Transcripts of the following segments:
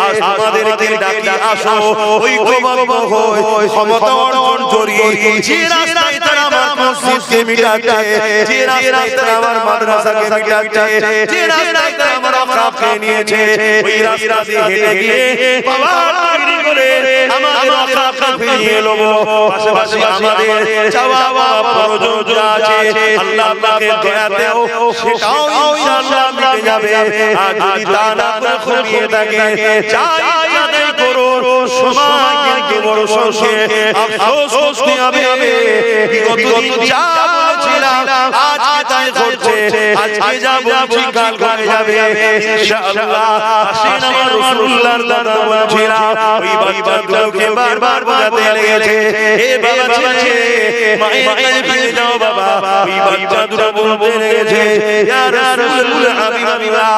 আজ তোমাদেরকে ডাকি আসো ঐক্যবদ্ধ হয়ে ক্ষমতা অর্জন করিয়ে যে রাস্তায় তারা আমার মসজিদকে মিটাচ্ছে, যে রাস্তায় তারা আমার মাদ্রাসাকে মিটাচ্ছে, যে রাস্তায় তারা আমার আখরাকে নিয়েছে, ওই রাস্তা দিয়ে হেঁটে গিয়ে বাবা তৈরি করে আমাদের আখরাকে ফিরিয়ে নেব। পাশাপাশি আমাদের চাওয়া পাওয়া প্রয়োজন যা আছে আল্লাহ পাকের দয়াতেও সেটাও ইনশাআল্লাহ মিটে যাবে। আর যদি তা না করে ঘুমিয়ে থাকে চাই আদায় করো, সময় কিন্তু বড় সংক্ষেপ, আফসোস করতে হবে। বিগত দিন যা বলেছিলাম আজকে তাই ঘটছে, আজকে যা বলছি কাল ঘটে যাবে ইনশাআল্লাহ। আসেন আমার রাসূলুল্লাহর দাদা বলেছিলাম ওই বাচ্চাগুলোকে বারবার বোঝাতে লেগেছে, হে বাবা ছেলে মায়ের কাছে ফিরে যাও বাবা। ওই বাচ্চা দুটো বলতে লেগেছে, ইয়া রাসূল হাবিবাল্লাহ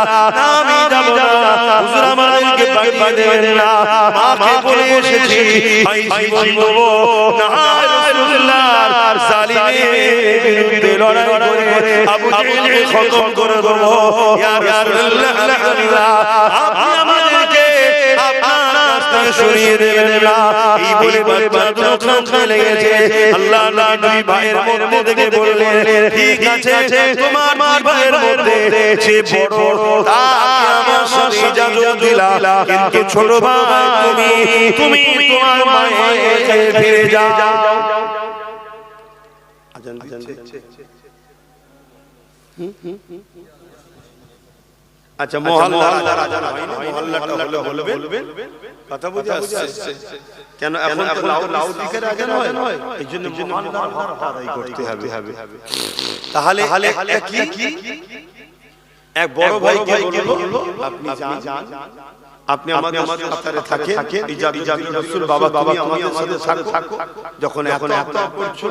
আমি যাব না, হুজুর আমাদেরকে পাঠিয়ে দেবেন না, মাকে বলে এসেছি ভাই জীবন দেব না। রাসূলুল্লাহর জালিমের বিরুদ্ধে লড়াই করে আবু জেহেলকে খতম করে দেব। ইয়া রাসূলুল্লাহ হাবিবাল্লাহ আপনি আমাদেরকে আপনার রাস্তায় সরিয়ে দেবেন না। এই বলে বাচ্চা দুটো কাঁদতে লেগেছে। আল্লাহ নবী ভাইয়ের মধ্যে থেকে বললেন, ঠিক আছে তোমার ভাইয়ের মধ্যে সে বড় তাকে আমার সাথে ইজাজত দিলাম, কিন্তু ছোট ভাই তুমি তোমার মায়ের কাছে ফিরে যাও। আজান দিচ্ছে। আচ্ছা মহল্লার আজান হয় না, মহল্লাটা হলে বলবেন, কথা বুঝে আসছে কেন? এখন তো লাউড স্পিকারে আজান হয়, এইজন্য মহল্লার হকটা আদায় করতে হবে। তাহলে একটা কি এক বড় ভাইকে বলবো আপনি যান, আপনি আমাদের সাথে থাকেন, ইজাজত রাসূল বাবা তুমি আমাদের সাথে থাকো। যখন এখন এত করছো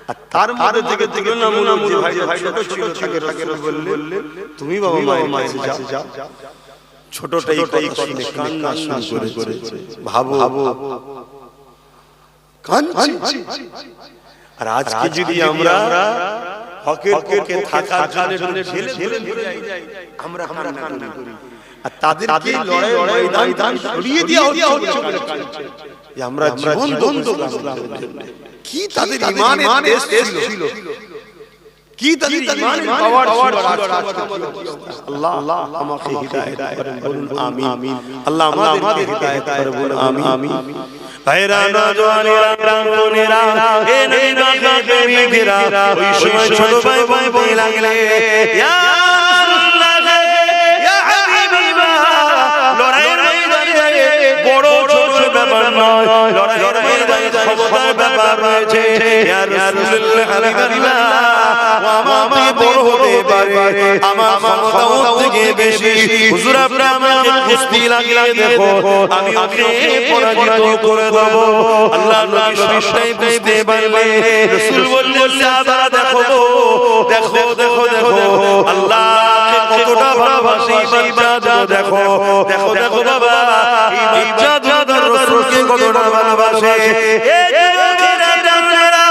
আর তার মধ্যে থেকে তুলনামূলক যে ভাই ছোট ছিল তাকে রাসূল বললেন তুমি বাবা মায়ের কাছে যাও। ছোটটাই কথা কান্না শুরু করে ভাবো কাঁদছি। আর আজকে যদি আমরা হকের পক্ষে থাকার জন্য ছেলে আমরা কান্না করি, আর তাদেরকে লড়াই ময়দান সরিয়ে দেওয়া হচ্ছে যে আমরা জীবন বন্ধ করলাম। কি তাদের ঈমানের টেস্ট ছিল, কি তাদের ঈমানের পাওয়ার ছিল। আল্লাহ আমাকে হিদায়াত করেন, বলুন আমিন। আল্লাহ আমাদেরকে হিদায়াত করেন, বলুন আমিন। ভাইরা নওজওয়ানেরা প্রাণেরা এ নবীকে প্রেমিকেরা ওই সময় ছোট ভাই বলতে লাগলে, ইয়া রাসূলুল্লাহ ইয়া হাবিবাল্লাহ লড়াইয়ের ময়দানে বড় ছোট ব্যাপার নয়, লড়াইয়ের ময়দানে ক্ষমতার ব্যাপার রয়েছে। ইয়া রাসূলুল্লাহ হাবিবাল্লাহ আমাকে বড় হতে পারে, আমার ক্ষমতাও থেকে বেশি। হুজুর আপনি আমাকে কুস্তি লাগিয়ে দেখো, আমি ওকে পরাজিত করে দেব। আল্লাহ নবী সবটাই বুঝতে পারলে রাসূল বললেন, সাহাবারা দেখো দেখো দেখো দেখো আল্লাহকে কতটা ভালোবাসে এই বাচ্চা, দেখো দেখো দেখো বাবা এই বাচ্চা রাসূলকে কতটা ভালোবাসে। এই যুবকেরা জানেরা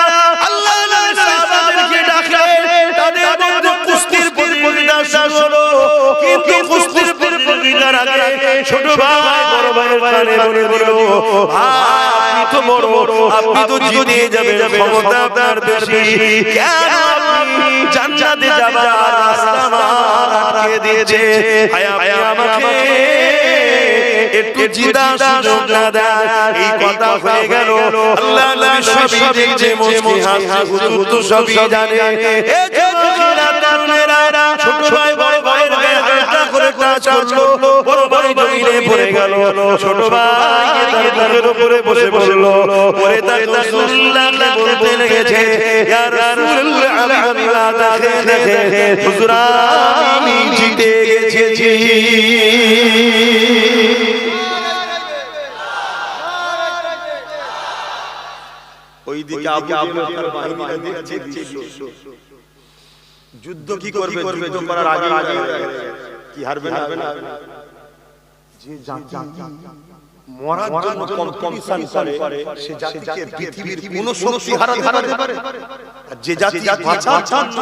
আল্লাহ নবী সাহাবাদেরকে ডাকলেন, তাদের মধ্যে কুস্তির প্রতিযোগিতা শুরু হলো। কিন্তু কুস্তির প্রতিযোগিতার আগে ছোট ভাই বড় ভাইয়ের কানে বলে দিল, ভাই আপনি তো বড়, আপনি তো জিতে যাবেন, ক্ষমতা আপনার বেশি, কেন আপনি জান্নাতে যাবার রাস্তা আমার আটকে দিয়েছে? আপনি আমাকে একটু জিদা সুযোগ না দেন। এই কথা হয়ে গেল। আল্লাহ নবী সবই দেখছে, মুচকি হাসি তো সবই জানে। এ যুবকেরা তরুণেরা ছোট ভাই বড় ভাইয়ের গায়ে হালকা করে কাজ করলো, বড় ভাই জমিনে পড়ে গেল, ছোট ভাই তার উপরে বসে পড়ল। পরে তার রাসূলুল্লাহ বলতে লেগেছে, ইয়া রাসূলুল্লাহ হাবিবাল্লাহ দেখে হুজুর আমি জিতে গেছি। ওইদিকে আবু জেহেল বাহিনীরা দেখছে যুদ্ধ কি করবে, যুদ্ধ করার আগে কি হারবে না? যে জাতি মরার জন্য কম্পিটিশন করে সে জাতিকে পৃথিবীর কোন শক্তি হারাতে পারে। আর যে জাতি বাঁচার জন্য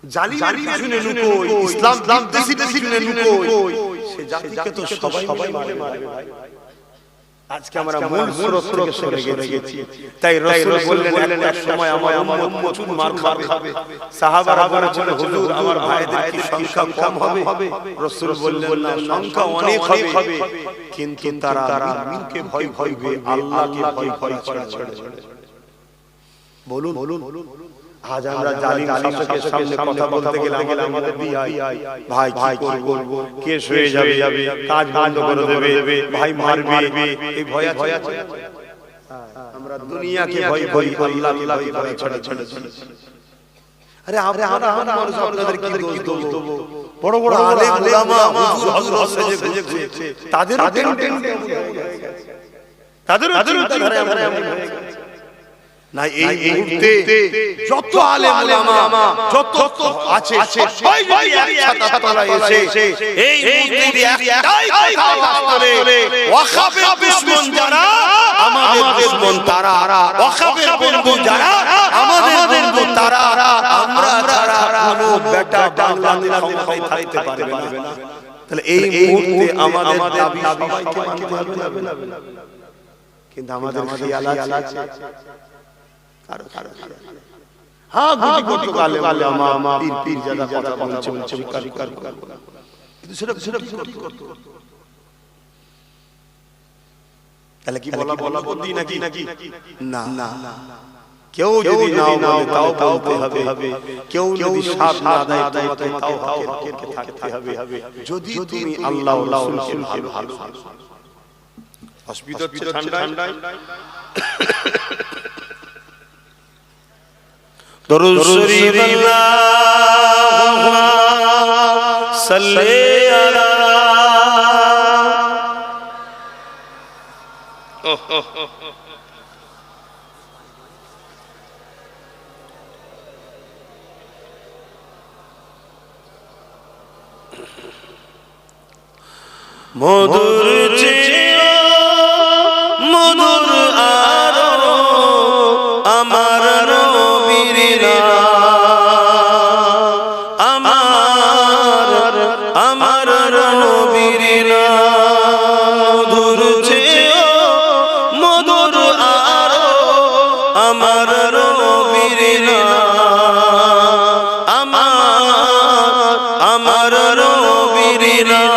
জালিমের পিছনে লুকোয়, ইসলাম বিদ্বেষীর পিছনে লুকোয়, সে জাতিকে তো সবাই মারবে ভাই। আজকে আমরা মূল স্রোত থেকে সরে গেছি। তাই রাসূল বললেন এক সময় আমার উম্মত প্রচুর মার খাবে। সাহাবারা বলেছিল হুজুর আমার ভাইদের কি সংখ্যা কম হবে? রাসূল বললেন না, সংখ্যা অনেক হবে, কিন্তু তারা মুমিনকে ভয় করবে, আল্লাহকে ভয় ছাড়া। বলুন আজ আমরা জালিম শাসকের সামনে কথা বলতে গেলে আমাদের ভাই কি করব, কেস হয়ে যাবে, কাজ বন্ধ করে দেবে, ভাই মারবে, এই ভয় আছে। আমরা দুনিয়াকে ভয় করি, আল্লাহকে ভয় ছাড়া। আরে আমরা মানুষ, আপনাদের কি দোষ দেব? বড় বড় আলেম উলামা হুজুর হযরত সেজে তাদের না এই মুহূর্তে যত আলেম উলামা যত আছে সবাই যদি একসাথে তলায় এসে এই মুহূর্তে একটাই কথা বলে, ওয়াকাফের দুশমন যারা আমাদের দুশমন তারা, ওয়াকাফের বন্ধু যারা আমাদের বন্ধু তারা, আমরা ছাড়া কোনো বেটা বাংলাদেশ ক্ষমতায় থাকতে পারবে না। তাহলে এই মুহূর্তে আমাদের দাবি সবাইকে মানতে হবে না, কিন্তু আমাদের খেয়াল আছে হ্যাঁ গুটি গালে আমা পীর জাদা কথা বলছে কার কিন্তু সেটা তাহলে কি বলা বলদি নাকি না কেউ যদি নাও বলে তাও বলতে হবে, কেউ যদি সাথ না দেয় তোমাকে তাও হকের থাকতে হবে, যদি তুমি আল্লাহ রাসূলকে ভালো অসুবিধা হচ্ছে ঠান্ডায় দরুদ শরীফ আল্লাহুম্মা সাল্লি আলা মধুর চেয়ে মধুর আরো আমার নবীর নাম, আমার নবীর নাম। মধুর চেয়ে মধুর আরো আমার নবীর নাম, আমার নবীর নাম।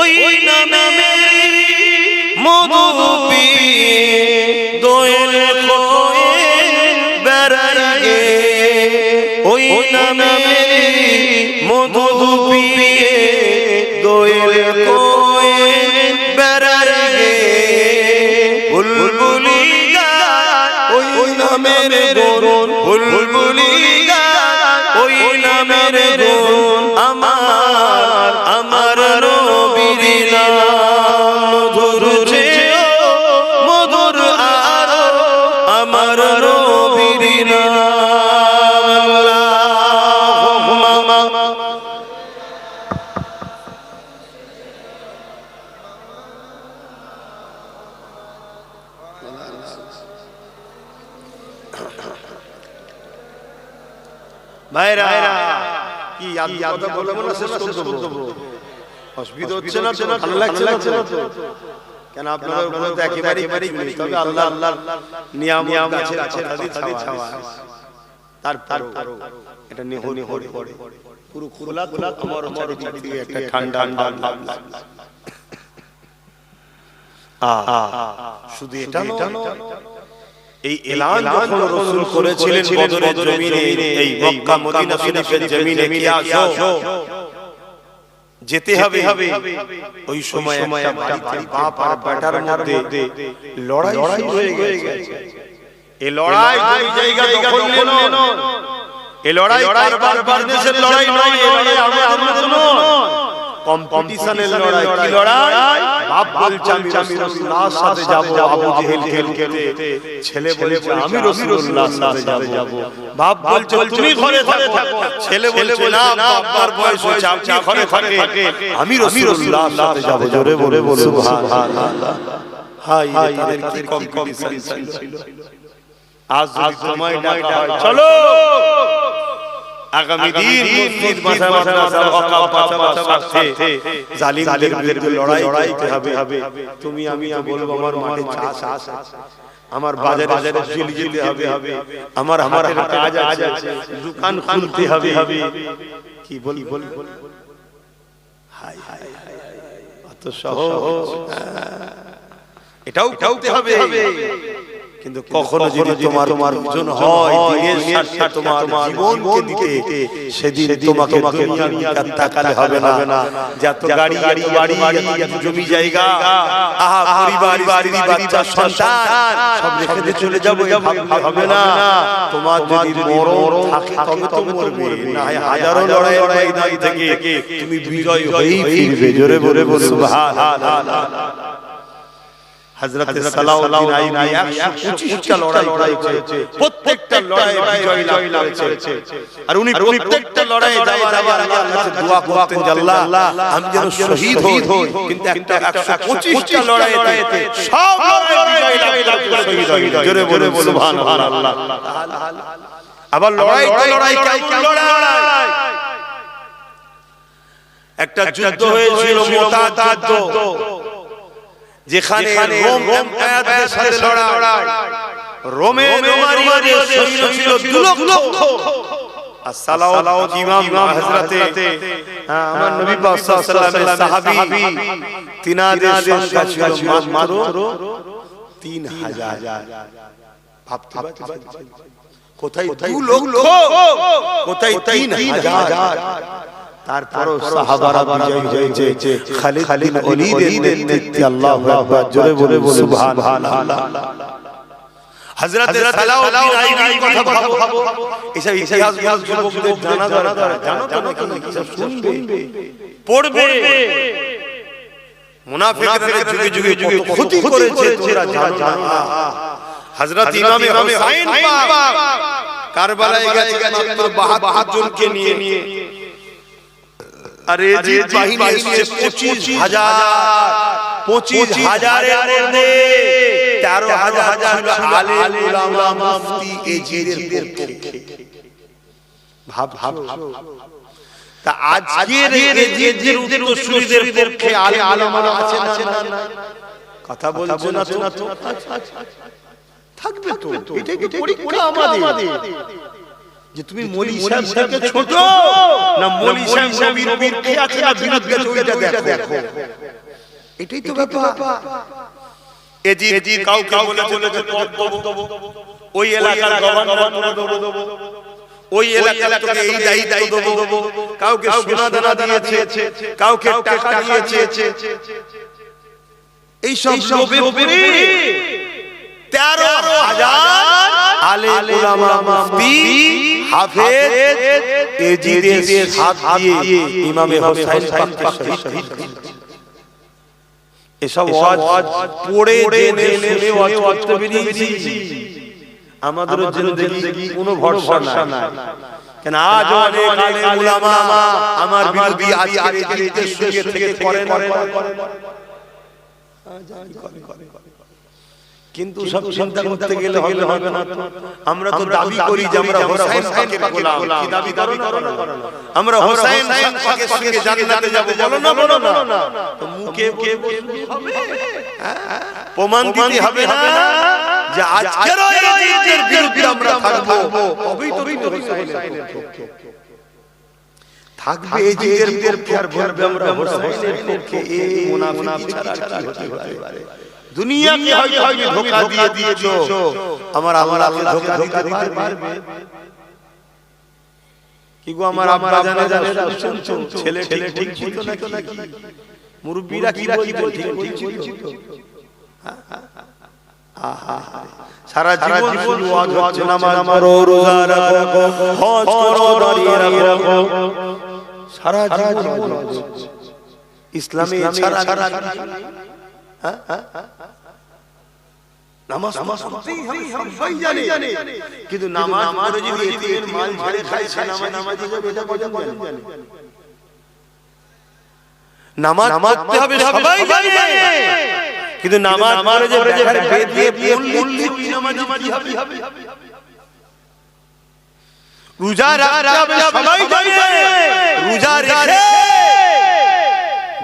ওই নামে মধু পিয়ে দোয়েল খোয়ে বেড়াগে, ওই নামে মধু পিয়ে দোয়েল খোয়ে বেড়াগে। বুলবুলি গায় ওই নামের গুণ, বুলবুলি গায় ওই নামের গুণ, আমার নবীর নাম। মধুর চেয়ে মধুর আরো আমার নবীর নাম। ভাইরা কি কথা বলবো না, শেষ করে দেবো। অসুবিধা হচ্ছে না, ভালো লাগছে না তো? কেন আপনাদের উপরে তো একেবারেই নেই, তবে আল্লাহ নিয়াম গাছের ছাওয়া তার এটা নেহরে পড়ে পুরো খোলা আমার চারিদিকে একটা ঠান্ডা ভাব লাগে। শুধু এটা নয়, এই এলান যখন রাসূল করেছিলেন বদরের জমিনে, এই মক্কা মদিনা শরীফের জমিনে কি আসো যেতে হবে, ওই সময় একটা বাড়িতে বাপ আর বেটার মধ্যে লড়াই হয়ে গেছে। এই লড়াই দুই জায়গা দখল নিল। এই লড়াই বারবার দেশের লড়াই নয়, এই লড়াই আমাদের নয়, কম্পিটিশনের লড়াই। কি লড়াই? বাপ বলছে আমি রাসূলুল্লাহর সাথে যাব, আবু জেহেল খেলতে, ছেলে বলছে আমি রাসূলুল্লাহর সাথে যাব। বাপ বলছে তুমি ঘরে থাকো, ছেলে বলছে না বাবার বয়স হয়েছে, আপনি ঘরে থাকে, আমি রাসূলুল্লাহর সাথে যাব। জোরে বলে সুবহানাল্লাহ। হাই তাদের কি কম্পিটিশন ছিল। আজ যদি সময় ডাকা হয় চলো আগামী দিন মসজিদ মাদ্রাসা ওয়াকাফ বাঁচাবার স্বার্থে জালিমদের বিরুদ্ধে লড়াই করতে হবে। তুমি আমি বলবো আমার মাঠে চাষ আছে, আমার বাজারে চলে যেতে হবে, আমার কাজ আছে, দোকান খুলতে হবে, কি বলি হাই হাই অত সহজ এটাও করতে হবে। কিন্তু কখনো যদি তোমার প্রয়োজন হয় দিনের স্বার্থে তোমার জীবনকে দিতে, সেদিন তোমাকে দুনিয়ার দিকে তাকালে হবে না। যত গাড়ি বাড়ি জমি জায়গা, আহা পরিবার স্ত্রী বাচ্চা সন্তান সব রেখে দিয়ে চলে যাবো, হবে না। তোমার যদি মরণ থাকে তবে তো মরবে, না হাজারো লড়াই ময়দান থেকে তুমি বিজয় হয়েই ফিরবে। জোরে বলে সুবহানাল্লাহ। হযরত সালাউদ্দিন আইয়ুবী 125টা লড়াই করেছে, প্রত্যেকটা লড়াইয়ে বিজয় লাভ করেছে। আর উনি প্রত্যেকটা লড়াইয়ে যাওয়ার আগে আল্লাহর কাছে দোয়া করতেন যে আল্লাহ আমি যেন শহীদ হই। কিন্তু একটা 125টা লড়াইতে সব লড়াই বিজয় লাভ করে শহীদ হই। জোরে বলে সুবহানাল্লাহ। আবার লড়াই কেমন লড়াই? একটা যুদ্ধ হয়েছিল মুতাত যুদ্ধ, যেখানে রোম এম্পায়ারের সাথে লড়াই। রোমের রোমারিয়াদের সৈন্য ছিল 2 লক্ষ। আর সালাউদ্দিন ইমাম হযরতে আমার নবী পাক সাল্লাল্লাহু আলাইহি ওয়াসাল্লামের সাহাবী, তিনাদের সংখ্যা ছিল মাত্র 3000। ভাবতে কোথায় 2 লক্ষ, কোথায় 3000। তারপরও সাহাবারা বিজয় হয়েছে খালিদ বিন ওলীদের নেতৃত্বে। আল্লাহু আকবার। জোরে বলে সুবহানাল্লাহ। হযরত সালাউদ্দিন আইয়ুবীর কথা ভাবো, এসব ইতিহাস যুবকদের জানা দরকার। জানো তো নাকি সব শুনবে পড়বে। মুনাফিকরা যুগে যুগে ক্ষতি করেছে, তোমরা জানো না। হযরত ইমামে হুসাইন পাক কারবালায় গেছে মাত্র 72 জনকে নিয়ে। আর এজিদ বাহিনী এসেছে 25,000 এর মধ্যে 13,000 ছিল আলেম উলামা মুফতি এজিদের পক্ষে। ভাব তা আজকের এজিদের উত্তরসূরিদের পক্ষে আলেম উলামা আছে না? কথা বলছো না তো? থাকবে তো, এটাই তো পরীক্ষা আমাদের যে তুমি মৌলী সাহেব থেকে ছোট না মৌলী সাহেব নবীর পক্ষে আছে না বিরুদ্ধে ওইটা দেখো। এটাই তো ব্যাপার। এজিদ কাউকে বলে পদ দেব, ওই এলাকার গভর্নর দেব, ওই এলাকার তোকে এই দায়িত্ব দেব। কাউকে সোনা দানা দিয়েছে, কাউকে টাকা দিয়েছে। এই সব লোভে পড়ে 13,000 আলেম উলামা মুফতি হাফেজ এজিদের হাত দিয়ে ইমামে হুসাইন পাককে শহীদ করেছে। এসব ওয়াজ পড়ে জেনে শুনে ওয়াজ করতে বেরিয়েছি। আমাদের জন্য দেখি কোনো ভরসা নাই। কেন আজ অনেক আলেম উলামা আমার বিরোধী আজকের এজিদের সঙ্গে থেকে করে না। কিন্তু সব চিন্তা করতে গেলে হবে না। আমরা তো দাবি করি যে আমরা হুসাইন পাকের গোলাম। কি দাবি করো না? আমরা হুসাইন পাকের সঙ্গে জান্নাতে যাব, বলো না? তো মুখে হবে, প্রমাণ দিতে হবে না যে আজকের এজিদের বিরুদ্ধে আমরা থাকবো। তবেই তো হুসাইনের পক্ষে থাকবে। এজিদের পক্ষে আর বলবে আমরা হুসাইনের পক্ষে। এই মুনাফিক ছাড়া কি হতে পারে? দুনিয়াকে হয়তো তুমি ধোঁকা দিয়েছো, আমার আল্লাহ ধোঁকা দিতে পারবে কি গো? আমার আব্বা জানে শুনছো, ছেলে ঠিক ছিল নাকি? মুরব্বিরা কি বলছে? ঠিক ছিল। সারা জীবন ওয়াজ হচ্ছে, নামাজ পড়ো, রোজা রাখো, হজ করো, দাঁড়িয়ে রাখো। সারা জীবন ইসলামে ছাড়া নামাজ পড়তেই হবে, সবাই জানে। কিন্তু নামাজ পড়ে যদি এতিমের মাল ঝেড়ে খায়, সে নামাজি হবে, এটা কজন জানে? নামাজ পড়তে হবে সবাই জানে, কিন্তু নামাজ পড়ে যে বেদ দিয়ে পড়লে নামাজি হবে। রোজা রাখতে হবে সবাই জানে, রোজা রেখে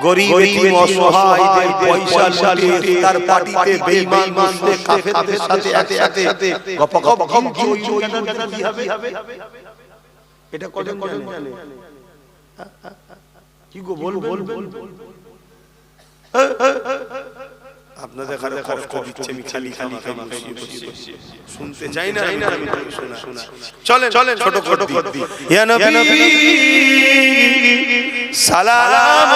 গরিব এতিম অসহায়দের পয়সা লুটে তার পার্টিতে বেঈমান মুশরিক কাফেরদের সাথে একসাথে গপগপ কি হবে এটা কজন জানে? কি গো বল আপনাদের কাছে কষ্ট দিচ্ছে, আমি খালি শুনতে চাই না, আমি শোনা। চলেন ছোট ছোট করদি ইয়া নবী সালাম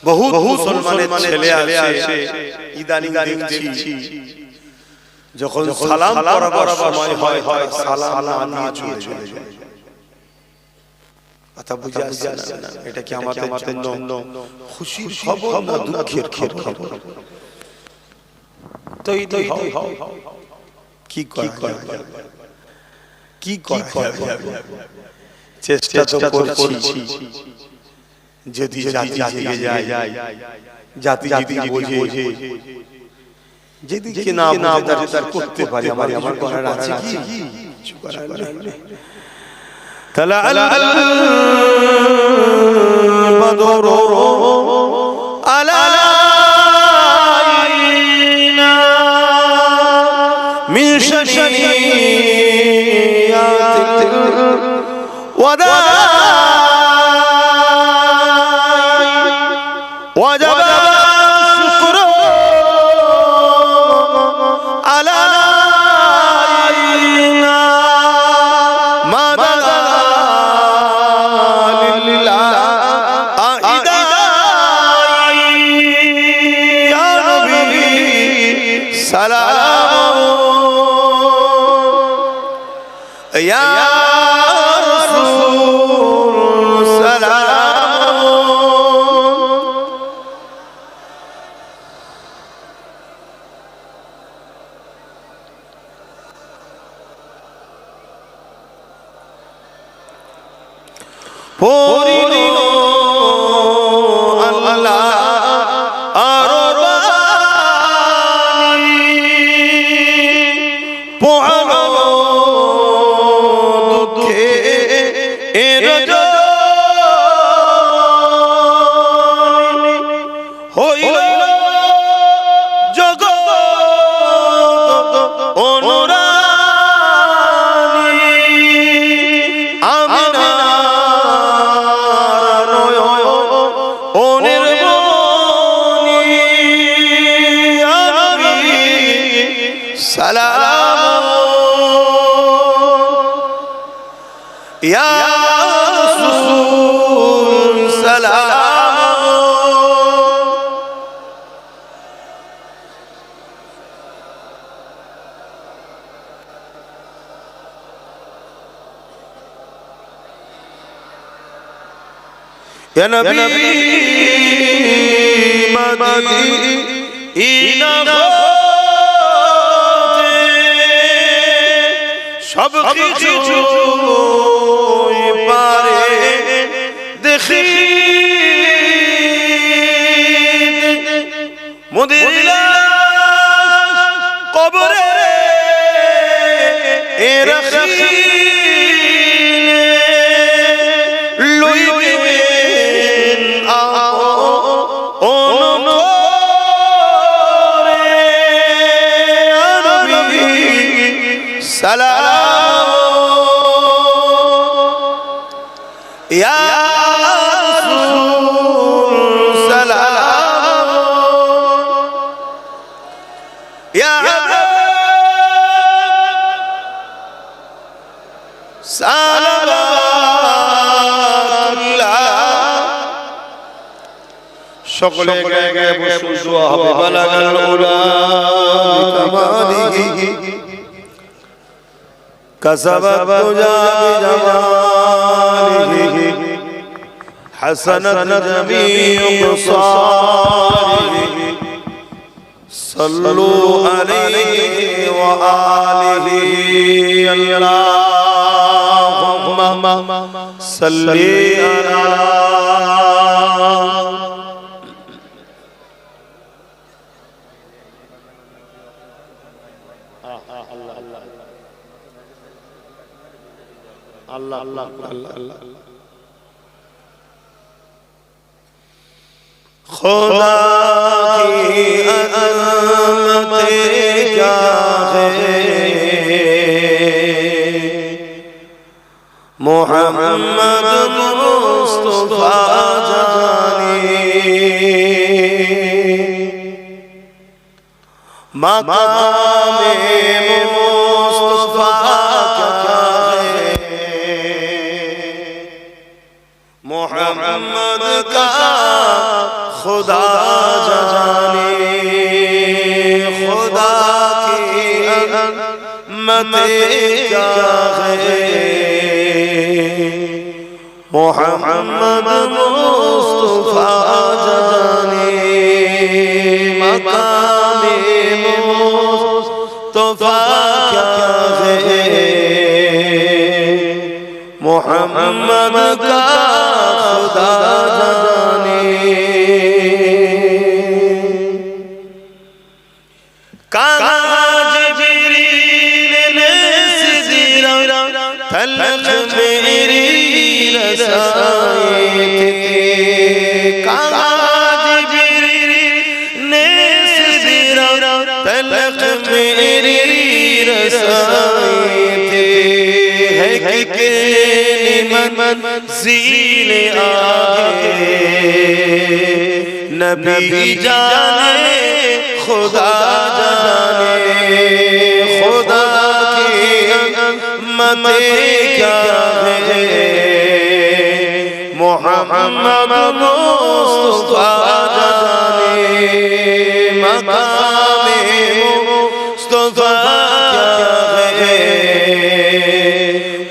বহু মুসলমানের ছেলে আসে ইদানিং দেখছি যখন সালাম করাবার সময় হয় সালাম না দিয়ে চলে যায়। কথা বুঝা আসছে না? এটা কি আমাদের জন্য খুশির খবর না দুঃখের খবর? তো কি করে চেষ্টা তো করছি, যদি জাতি যদি বোঝে, যেদিকে না বোঝে তার করতে পারে। আমার করার আছে কি? তালা বদর আলাইনা মিন শানিয়াতিল ওয়াদা وجب الشكر علينا ما دعا لله يا نبي سلام يا رسول سلام পরিলো আল্লাহ আরবানি পোহালো দুঃখে এর জনি হইল জগৎ অনুরানী আমিনা سلام يا رسول سلام يا نبي مدينة সব কিছু পারে দেখি মদিনা কবরে রাখি লইবেন অনরে নবী সালাম ইয়া রাসূল সালাম ইয়া সালামাতুল্লাহ। সকলে গায়ে বসে দোয়া হবে বালাগাল উলা কামালিহি كسبت تجا بجماله حسنت جميع قصاره सल्लु अलैहि व आलिहि अल्लाहुम्मा सल्ली अला अल्लाह अल्लाह अल्लाह खुदा की अज़मत क्या है मोहम्मद मुस्तफा जाने मकामे मुस्तफा क्या है मोहम्मद का खुदा जाने खुदा की अज़मत क्या है मोहम्मद मुस्तफा जाने मकामे मुस्तफा क्या है मोहम्मद का खुदा जाने काज जिब्रील ने सिदरा तलक मेरी रसाई थी काज जिब्रील ने सिदरा तलक मेरी रसाई थी है कि मंज़िल आगे नबी जाने खुदा जाने खुदा की अज़मत क्या है मोहम्मद मुस्तफा जाने मकामे मुस्तफा क्या है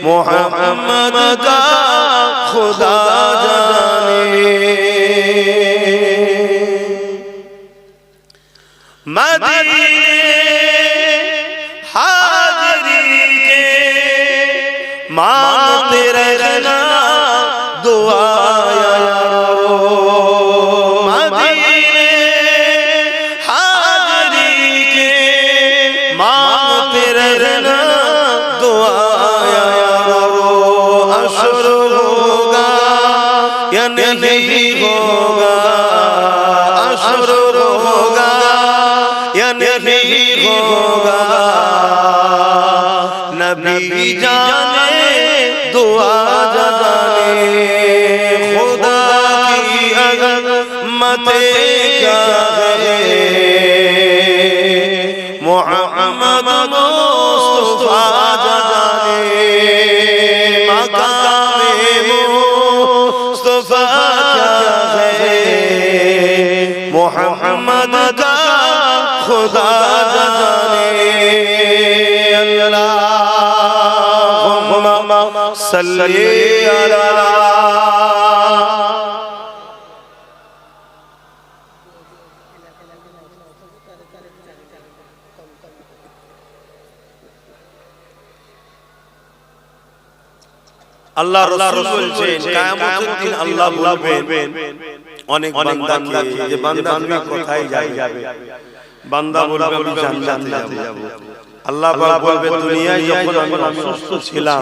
मोहम्मद का खुदा जाने मदीने हाज़री के मांगते रहना दुआ यारो मदीने हाज़री के मांगते रहना दुआ यारो अशर होगा या नहीं होगा अशर होगा या नहीं होगा नबी जाने दुआ जाने खुदा की अज़मत क्या है मोहम्मद मुस्तफा जाने मकामे मुस्तफा क्या है मोहम्मद का खुदा जाने अल्लाहुम्मा सल्ली अला আল্লাহ রাসূল বলছেন কিয়ামতের দিন আল্লাহ বলবেন অনেক বান্দাকে যে বান্দা তুমি কোথায় যাবে বান্দা বলবে আমি জান্নাতে যাব আল্লাহ পাক বলবে দুনিয়ায় যখন আমি অসুস্থ ছিলাম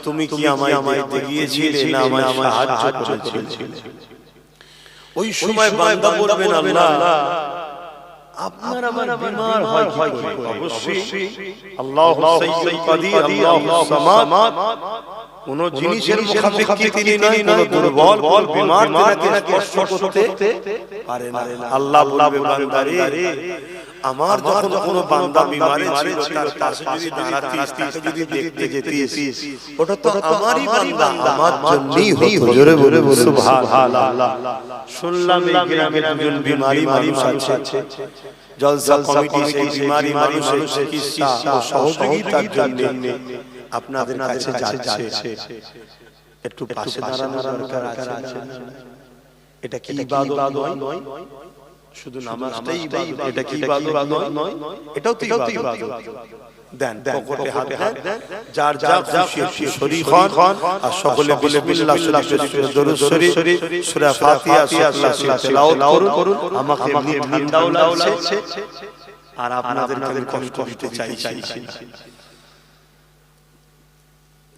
তুমি কি আমায় দেখতে গিয়েছিলে না আমায় সাহায্য করেছিলে ওই সময় বান্দা বলবেন আল্লাহ আপনার আমার বিমার হয় অবশ্যই আল্লাহু সাইয়্যিদ কাদির আল্লাহু সামাদ কোন জিনিসের মুখাপেক্ষী তিনি নয় কোন দুর্বল বিমার তাকে স্পর্শ করতে পারে না আল্লাহ বলবে বান্দারে আমার যখন কোন বান্দা বিমারে ছিল তার পাশে যদি দাঁড়াতিস তাকে যদি দেখতে যেতিস ওটা তো আমারই বান্দা আমার জন্যই হতো জোরে বলে সুবহানাল্লাহ শুনলাম এই গ্রামে দুজন বিমারি মানুষ আছে জলসা কমিটি সেই বিমারি মানুষের চিকিৎসা ও সহযোগিতার জন্য আপনাদের কাছে যাচ্ছে একটু পাশে দাঁড়ানোর দরকার আছে এটা কি ইবাদত নয় শুধু নামাজটাই ইবাদত, এটা কি ইবাদত নয়? এটাও তো ইবাদত। দেন পকেটে হাত দেন, যার যা খুশি শরীক হন, আর সকলে বিসমিল্লাহ শরীফ, দরুদ শরীফ, সূরা ফাতিহা, সূরা তেলাওয়াত করুন। আমাকে এমনি ঠান্ডাও লাগছে, আর আপনাদেরকে আমি কষ্ট দিতে চাইছি।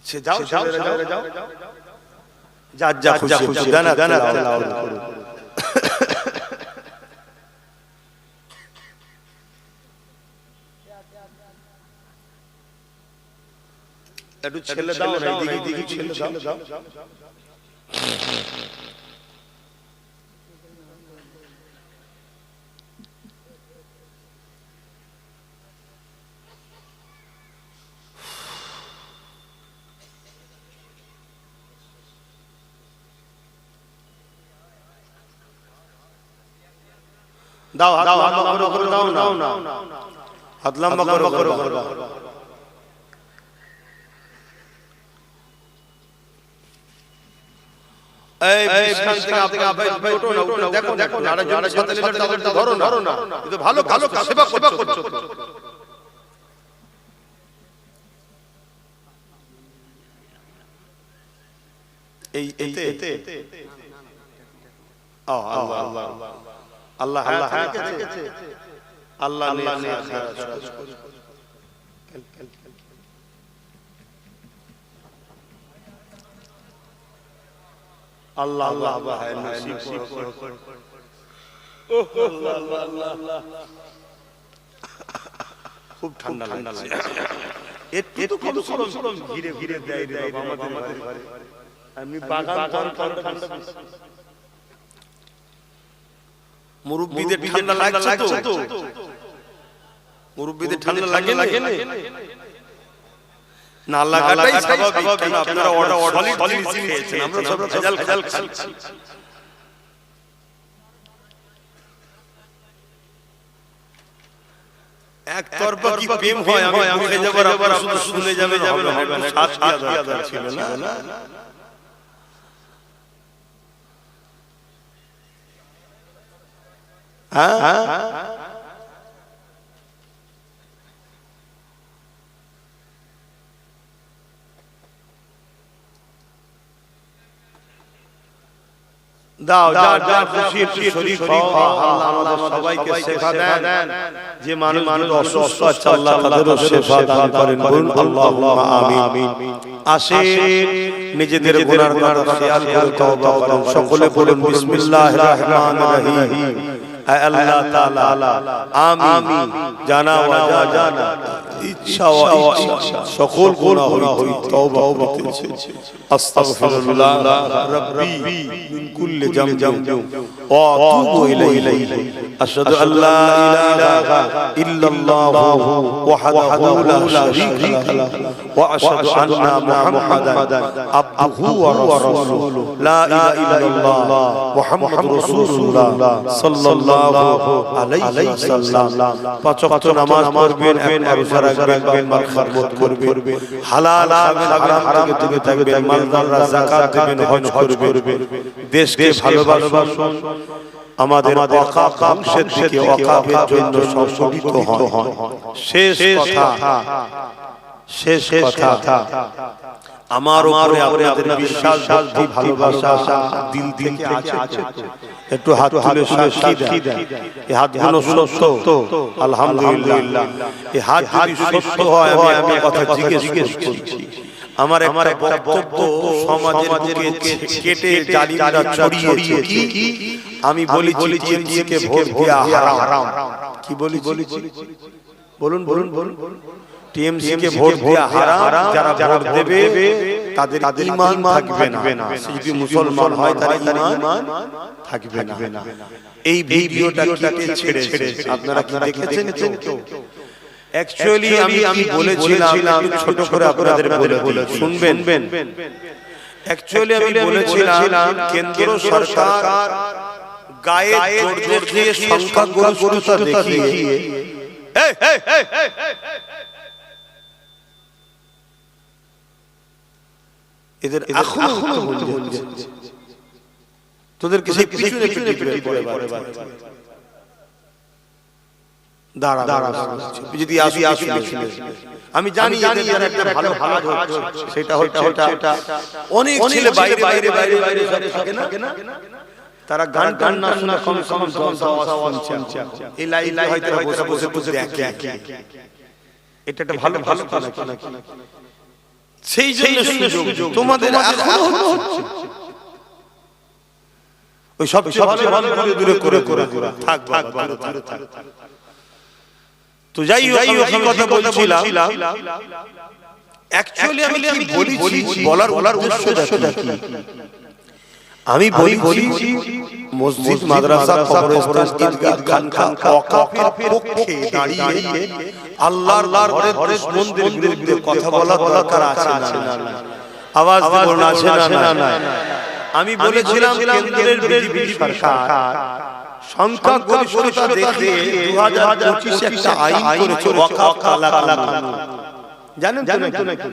সে যাও যাও যার যা খুশি দেন তেলাওয়াত করুন। একটু ছেলে দাও না, এইদিকে ছেলে দাও। দাও হাত লম্বা করে দাও না, হাত লম্বা করে দাও। এই থেকে আপনি ওঠো না, দেখো আরেকজনের সাথে তাদেরটা ধরো না, এটা ভালো সেবা করছো। এই এতে আল্লাহ খুব ঠান্ডা লাগছে। একটু কম ঘিরে ঘিরে দেয় রে বাবা আমাদের ঘরে। আমি বাগান ঠান্ডা মুরব্বিদের ঠান্ডা লাগছে তো, মুরব্বিদের ঠান্ডা লাগে না লাগাটাই স্বাভাবিক, কারণ আপনারা সলিড খেয়েছেন, আমরা সব ভেজাল খাচ্ছি। একতরফা কি প্রেম হয়, আমি মুখে যাবার আবার শুধু শুনে যাবে না, সাথ দিয়া ছিল না। হ্যাঁ দাও, যার খুশি শরীক হও। আল্লাহ সবাইকে শেফা দেন, যে মানুষ অসুস্থ আছে আল্লাহ তাদেরও শেফা দান করেন, বলুন আল্লাহুম্মা আমিন। আসেন নিজেদের গুনাহ খেয়াল করে তওবা করেন, সকলে বলুন বিসমিল্লাহির রহমানির রহিম। আল্লাহ তাআলা আমি জানা ওয়া জানা ইচ্ছা ওয়া ইচ্ছা সকল গুনাহ হইতে তওবা করতেছি। আস্তাগফিরুল্লাহ রাব্বি মিন কুল্লি জামবি ওয়া আতুবু ইলাইহি। আশহাদু আল্লা ইলাহা ইল্লাল্লাহু ওয়াহদাহু লা শারীকা লাহু ওয়া আশহাদু আন্না মুহাম্মাদান আবদুহু ওয়া রাসূলুহু। লা ইলাহা ইল্লাল্লাহ মুহাম্মাদুর রাসূলুল্লাহ সাল্লাল্লাহু আলাইহি ওয়াসাল্লাম। পাঁচ ওয়াক্ত নামাজ পড়বেন, রোজা রাখবেন, মাগফিরাত করবেন, হালাল খাবেন, হারাম থেকে থাকবেন, মালদাররা যাকাত দেবেন, হজ করবেন, দেশকে ভালোবাসুন, আমাদের ওয়াকাফ ধ্বংসের দিকে ওয়াকাফের জন্য সংগঠিত হন। শেষ কথা আমার উপরে আপনাদের বিশ্বাস, ভক্তি, ভালোবাসা দিল থেকে আছে, একটু হাত তুলে সাক্ষী দেন। এই হাতগুলো সত্য, আলহামদুলিল্লাহ। এই হাত যদি সত্য হয়, আমি কথা জিজ্ঞেস করছি। আমার একটা বক্তব্য সমাজের বুকে কেটে জালিমরা ছড়িয়েছে কি আমি বলি টিএমসিকে ভোট দেয়া হারাম। কি বলি বলুন টিএমসিকে ভোট দেয়া হারাম। যারা ভোট দেবে তাদের ঈমান থাকবে না, যদি মুসলমান হয় তার ঈমান থাকবে না। এই ভিডিওটা কেটে ছেড়ে আপনারা কি দেখেছেন? অ্যাকচুয়ালি আমি বলেছিলাম, একটু ছোট করে আপনাদের বলে শুনবেন। অ্যাকচুয়ালি আমি বলেছিলাম কেন্দ্র সরকার গায়ে জোর দেখিয়ে সংখ্যাগরিষ্ঠতা দেখিয়ে এদের তোদেরকে সেই পিছনে পড়ে দাঁড়া যদি আসি আমি জানি এর একটা ভালো কাজ সেটা হচ্ছে অনেক ছেলে বাইরে বাইরে বাইরে বাইরে সব থাকে না, তারা গান গান না শোনা কম কম আওয়াজ শুনছে, এই লাইন হয়তো বসে বসে দেখে, এটা একটা ভালো ভালো কাজ নাকি? সেই জন্য সুযোগ তোমাদের এখনো হচ্ছে, ওই সব সবচেয়ে ভালো দূরে করে থাক থাক। তো যাই হোক আমি কথা বলছিলাম, অ্যাকচুয়ালি আমি কি বলেছি বলার উদ্দেশ্যটা কি? আমি বলেছি মসজিদ মাদ্রাসা কবরস্থান ঈদগাহ খানকা ওয়াকফের পক্ষে দাঁড়িয়ে আল্লাহর ঘরের মন্দিরের বিরুদ্ধে কথা বলা দরকার আছে না? আওয়াজ বলুন আছে না? আমি বলেছিলাম কেন্দ্রের বিজেপি সরকার সংখ্যা গরিষ্ঠতা দেখে 2025 একটা আইন করেছে ওয়াকফ কালা কানুন, জানেন তো নাকি?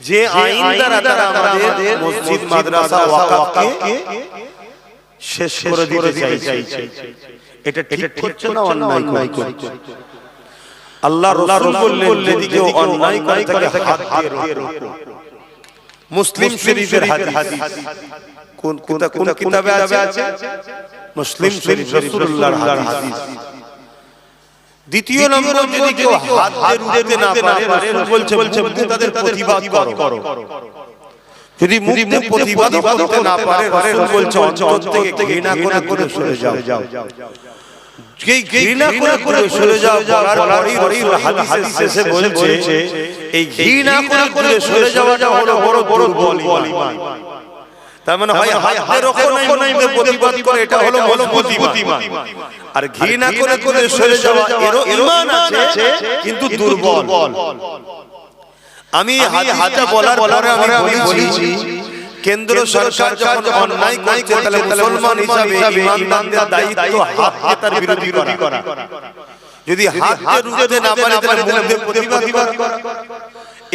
যে আইন দ্বারা তারা আমাদের মসজিদ মাদ্রাসা ওয়াকফকে শেষ করে দিতে চাইছে, এটা ঠিক হচ্ছে না অন্যায় করছে? আল্লাহ রাসূল বললেন যে কেউ অন্যায় করে তাকে হাত দিয়ে রোকো। মুসলিম শরীফের হাদিস, কোন কিতাবে আছে? মুসলিম শরীফ রাসূলুল্লাহর হাদিস। দ্বিতীয় নম্বর, যদি কেউ হাত দিয়ে রুখতে না পারে রাসূল বলছে তাদের প্রতিবাদ করো। যদি মুখে প্রতিবাদ করতে না পারে রাসূল বলছে অন্তর থেকে ঘৃণা করে সরে যাও। এই ঘৃণা করে সরে যাও বলার পরেই হাদিসে এসে বলছে এই ঘৃণা করে সরে যাওয়াটা হলো বড় দুর্বল ঈমান। তার মানে হয় হাতের ওপর নাই প্রতিবাদ করে, এটা হলো মজবুত ঈমান। আর ঘৃণা করে সরে যাওয়া এরও ঈমান আছে কিন্তু দুর্বল। আমি হাতে বলার পরে আমি বলেছি কেন্দ্র সরকার যখন অন্যায় করছে তাহলে মুসলমান হিসাবে ঈমানদারদের দায়িত্ব হাতকে তার বিরোধী করা। যদি হাতকে রুখতে না পারে তাহলে মুখে প্রতিবাদ করা।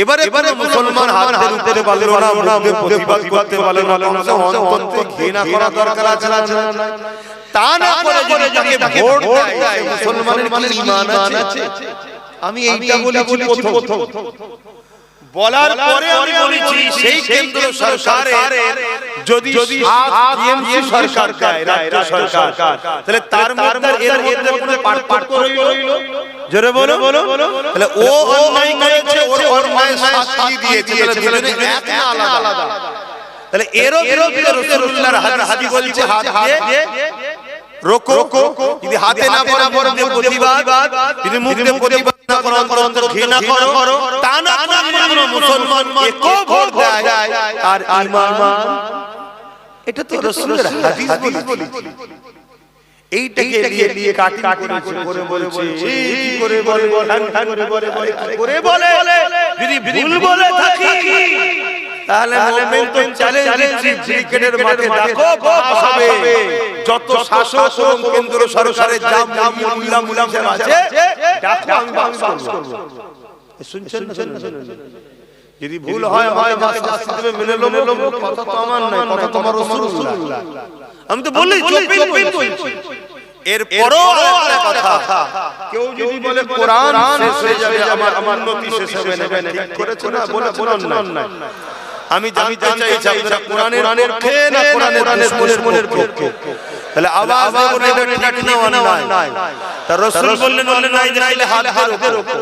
এবারে মুসলমান হাতের উপরে বলে না, মুখে প্রতিবাদ করতে বলে না, অন্তরে ঘৃণা করা দরকার আছে না? তা না করে যদি ভোট দেয় মুসলমানের মানে ঈমান আছে। আমি এইটা বলেছি প্রথম, বলার পরে আমি বলেছি সেই কেন্দ্র সরকারের যদি টিএমসি সরকার দেয়, রাজ্য সরকার, তাহলে তার মধ্যে এর মধ্যে কোনো পার্থক্য রইল? জোরে বলো। তাহলে ও অন্যায় করেছে, ওর অন্যায় শাস্তি দিয়েছে, তাহলে এক না আলাদা? তাহলে এরও বিরুদ্ধে রাসূলুল্লাহর হাদিস বলছে হাত দিয়ে রোকো। যদি হাতে না পারে মুখে প্রতিবাদ, যদি মুখে প্রতিবাদ না করো অন্তর ঘৃণা করো, তা না করে মুসলমান একো ভোট দেয় আর ঈমান, এটা তো রাসূলের হাদিস বলেছে। এইটাকে নিয়ে কাটি করে বলছে কি করে বলে যদি ভুল বলে থাকি তাহলে মুমিন তো চ্যালেঞ্জ ক্রিকেটের মাঠে দেখো বাস হবে। যত শাসক এবং কেন্দ্র সরকারের জাম মুলাম আছে দেখো আমি বাস করব। শুনছেন না? যদি ভুল হয় আমাকে শাস্তি দেবে, মেনে নেব। কথা তো আমার নয়, কথা তোমার রাসূলুল্লাহ। আমি তো বলি চুপই বলছি। এরপরও একটা কথা, কেউ যদি বলে কোরআন শেষ হয়ে যাবে, আমার উন্নতি শেষ হবে না, ঠিক করেছে না? বলুন না। আমি জানতে চাইছি আপনারা কোরআনের পক্ষে না কোরআনের দুশমনের পক্ষে? তাহলে আওয়াজ দেবো না, এটা ঠিক না অন্যায়? তার রাসূল বললেন অন্যায় যাইলে হাত দিয়ে রোকো।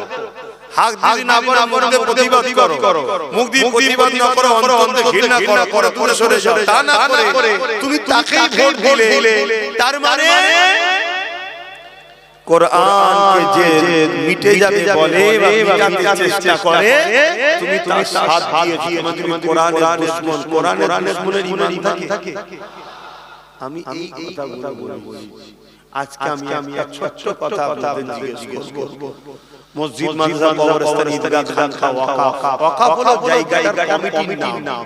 হাত যদি না পারো মুখে প্রতিবাদ করো, মুখ দিয়ে প্রতিবাদ না করো অন্তরে ঘৃণা করো, দূরে সরে যাও। তা না করে তুমি তাকেই ভোট দিলে, তার মানে কোরআনকে যে মিটে যাবে বলে বা মিটাতে চেষ্টা করে, তুমি সাথ দিয়েছো, তুমি কোরআনের দুশমন, কোরআনের দুশমনের ঈমান থাকে। আমি এই কথাগুলো বলি। আজকে আমি একটা ছোট্ট কথা আপনাদের জিজ্ঞেস করব। মসজিদ মাদ্রাসা কবরস্থান ঈদগাহ খানকা ওয়াকফ হলো জায়গাটার কমিটির নাম।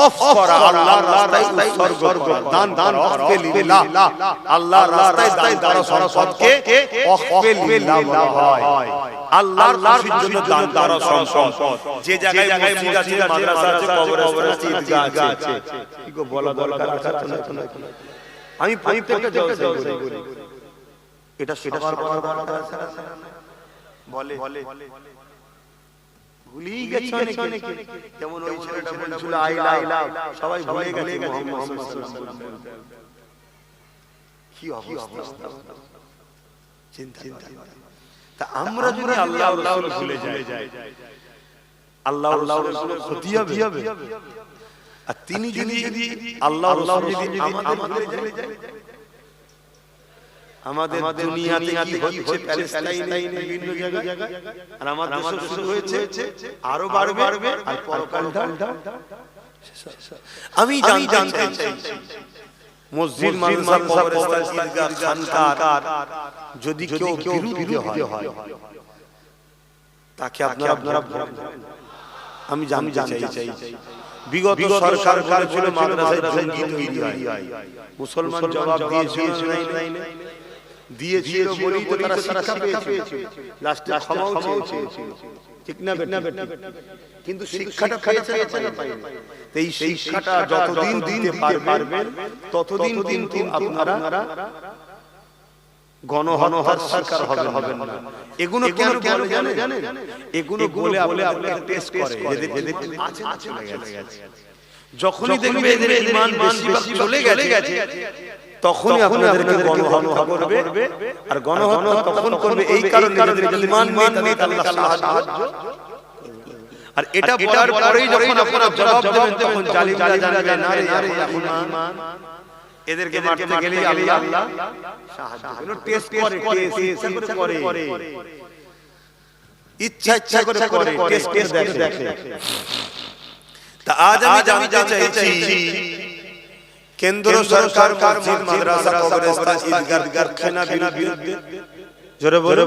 অফ করা, আল্লাহর রাস্তায় উৎসর্গ করা, দান ওয়াকফে লিল্লাহ, আল্লাহর রাস্তায় দান সম্পদকে ওয়াকফে লিল্লাহ বলা হয়। আল্লাহর খুশির জন্য দান দ্বারা সম্পদ। যে জায়গায় মসজিদ আছে, মাদ্রাসা আছে, কবরস্থান আছে, ঈদগাহ আছে, কি গো বলা দরকার আছে না? আমি প্রত্যেকটা জলসায় বলি এটা সবার বলে ভুলেই গেছে অনেকে। যেমন ওই ছেলেটা বলছিল আই লাভ, সবাই ভুলে গেছে মুহাম্মদ সাল্লাল্লাহু আলাইহি ওয়াসাল্লাম। কি অবস্থা চিন্তা। তা আমরা যদি আল্লাহ রাসূল ভুলে যাই, আল্লাহ রাসূলের ক্ষতি হবে। আর তিনি যদি আল্লাহ রাসূল যদি আমাদের ভুলে যায়, আমাদের দুনিয়াতে কি হচ্ছে প্যালেস্টাইনে বিভিন্ন জায়গায়, আর আমাদের দেশে শুরু হয়েছে, আরো বাড়বে। আর পরকালটা আমি জানতে চাই মসজিদ, মাদ্রাসা, কবরস্থান, ঈদগাহ, খানকার যদি কেউ বিরুদ্ধ হয় তাকে আপনারা আমি জানতে চাই। বিগত সরকার বলেছিল মাদ্রাসায় জঙ্গি তৈরি হয়, মুসলমান জবাব দিয়েছিল বলেই তো তারা শিক্ষা পেয়েছে, লাস্টে ক্ষমাও চেয়েছে, ঠিক না বেটা? কিন্তু শিক্ষাটা পেয়েছে না পায়নি। এই শিক্ষাটা যতদিন দিতে পারবেন ততদিন কিন্তু আপনারা গণহত্যার শিকার হবেন না। এগুলো কেন জানেন? এগুলো বলে আপনারা টেস্ট করে এদের আছে চলে গেছে। যখনই দেখবে এদের ঈমান বেশি চলে গেছে, তখনই আপনাদেরকে গণহত্যা করবে। আর গণহত্যা তখন করবে এই কারণে এদের ঈমান নেই, আল্লাহ সাহায্য। আর এটা বলার পরেই যখন আপনারা জবাব দেবেন তখন জালিমরা জানবে না রে ঈমান, এদেরকে মারতে গেলেই আল্লাহ সাহায্য করে। টেস্ট করে ইচ্ছা করে টেস্ট দেখে। তা আজ আমি জানতে চাইছি কেন্দ্র সরকার মসজিদ, মাদ্রাসা, কবরস্থান, ঈদগাহ, কারখানা বিরুদ্ধে জোরে বলো